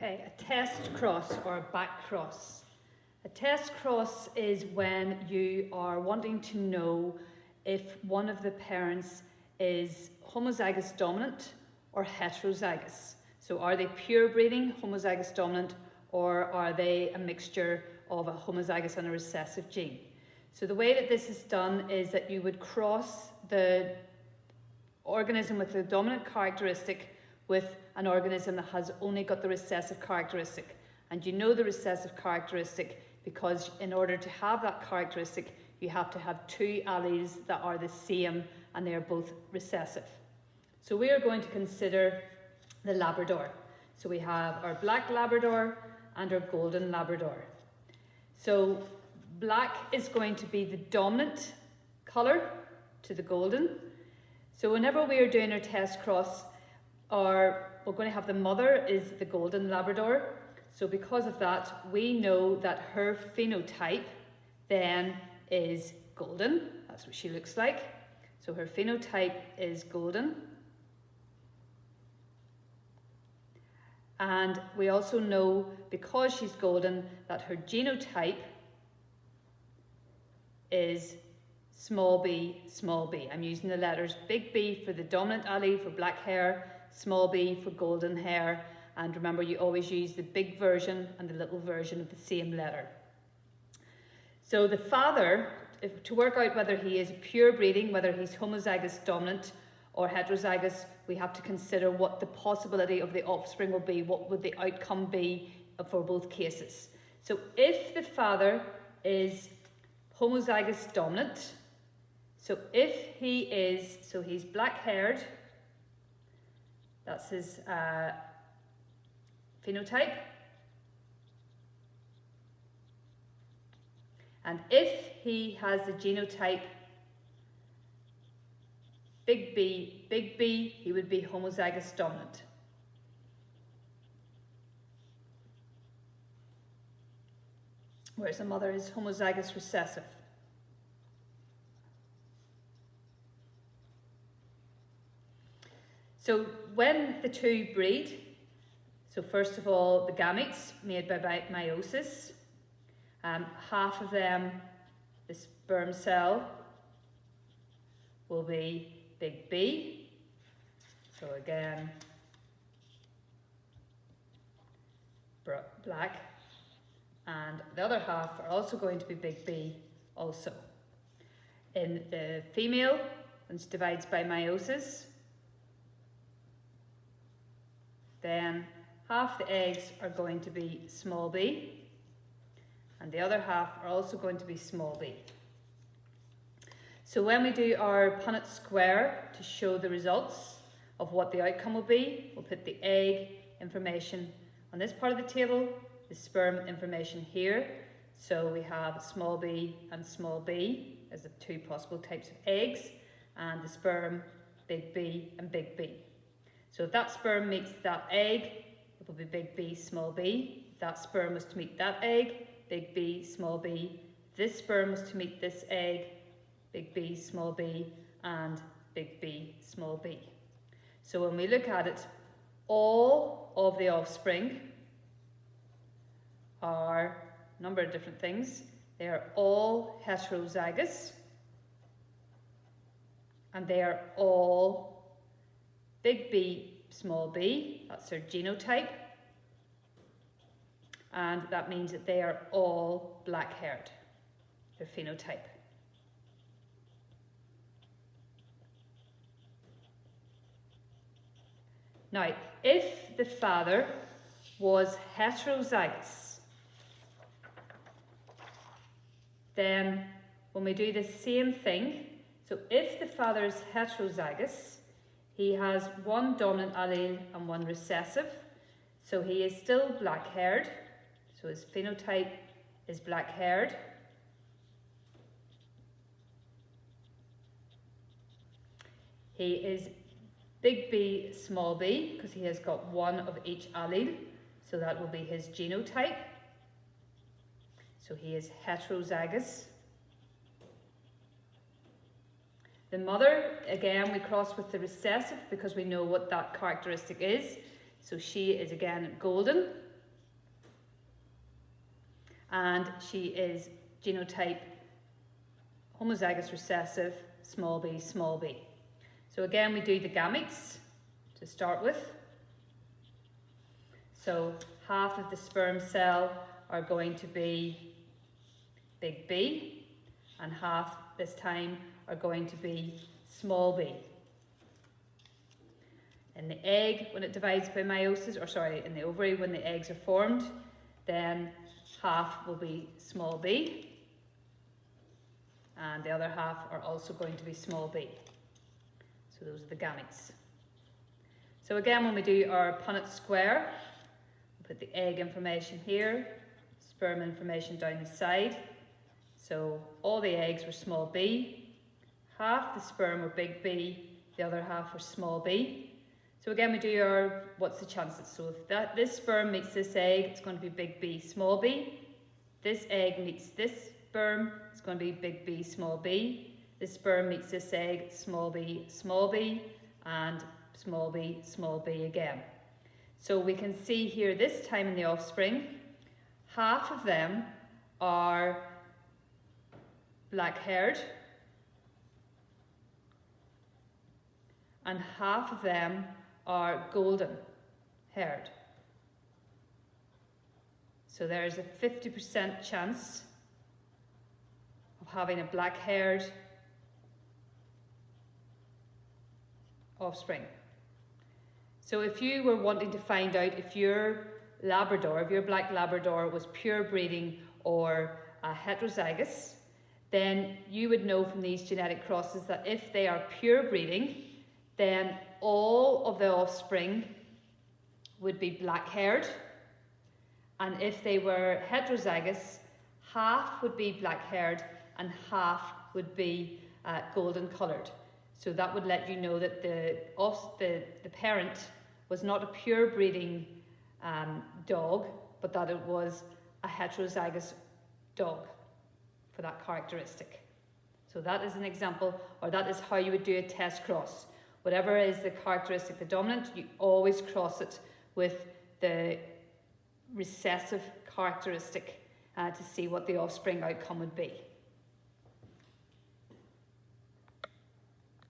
Okay, a test cross or a back cross. A test cross is when you are wanting to know if one of the parents is homozygous dominant or heterozygous. So are they pure breeding homozygous dominant, or are they a mixture of a homozygous and a recessive gene? So the way that this is done is that you would cross the organism with the dominant characteristic with an organism that has only got the recessive characteristic. And you know the recessive characteristic because in order to have that characteristic, you have to have two alleles that are the same and they are both recessive. So we are going to consider the Labrador. So we have our black Labrador and our golden Labrador. So black is going to be the dominant colour to the golden. So whenever we are doing our test cross, we're going to have the mother is the golden Labrador. So because of that, we know that her phenotype then is golden. That's what she looks like. So her phenotype is golden. And we also know, because she's golden, that her genotype is small b, small b. I'm using the letters big B for the dominant allele for black hair, small b for golden hair, and remember you always use the big version and the little version of the same letter. So the father, to work out whether he is pure breeding, whether he's homozygous dominant or heterozygous, we have to consider what the possibility of the offspring will be, what would the outcome be for both cases. So if the father is homozygous dominant, so if he is, so he's black haired, that's his phenotype. And if he has the genotype big B, he would be homozygous dominant. Whereas the mother is homozygous recessive. So when the two breed, so first of all, the gametes made by meiosis, half of them, the sperm cell, will be big B. So again, black. And the other half are also going to be big B also. In the female, which divides by meiosis, then half the eggs are going to be small b, and the other half are also going to be small b. So when we do our Punnett square to show the results of what the outcome will be, we'll put the egg information on this part of the table, the sperm information here. So we have small b and small b as the two possible types of eggs, and the sperm big B and big B. So if that sperm meets that egg, it will be big B, small b. If that sperm was to meet that egg, big B, small b. This sperm was to meet this egg, big B, small b, and big B, small b. So when we look at it, all of the offspring are a number of different things. They are all heterozygous, and they are all big B, small b, that's their genotype, and that means that they are all black-haired, their phenotype. Now, if the father was heterozygous, then when we do the same thing, so if the father is heterozygous, he has one dominant allele and one recessive, so he is still black-haired, so his phenotype is black-haired. He is big B, small b, because he has got one of each allele, so that will be his genotype. So he is heterozygous. The mother, again, we cross with the recessive because we know what that characteristic is. So she is again golden. and she is genotype homozygous recessive, small b, small b. So again, we do the gametes to start with. So half of the sperm cell are going to be big B, and half this time are going to be small b. In the egg, when it divides by meiosis, or sorry, in the ovary, when the eggs are formed, then half will be small b, and the other half are also going to be small b. So those are the gametes. So again, when we do our Punnett square, we put the egg information here, sperm information down the side. So all the eggs were small b, half the sperm were big B, the other half were small b. So again, we do our, what's the chances? So if this sperm meets this egg, it's going to be big B, small b. This egg meets this sperm, it's going to be big B, small b. This sperm meets this egg, small b, and small b again. So we can see here this time in the offspring, half of them are black-haired, and half of them are golden-haired. So there's a 50% chance of having a black-haired offspring. So if you were wanting to find out if your Labrador, if your black Labrador was pure breeding or heterozygous, then you would know from these genetic crosses that if they are pure breeding, then all of the offspring would be black-haired, and if they were heterozygous, half would be black-haired and half would be golden coloured. So that would let you know that the parent was not a pure breeding dog, but that it was a heterozygous dog for that characteristic. So that is an example, or that is how you would do a test cross. Whatever is the characteristic, the dominant, you always cross it with the recessive characteristic to see what the offspring outcome would be.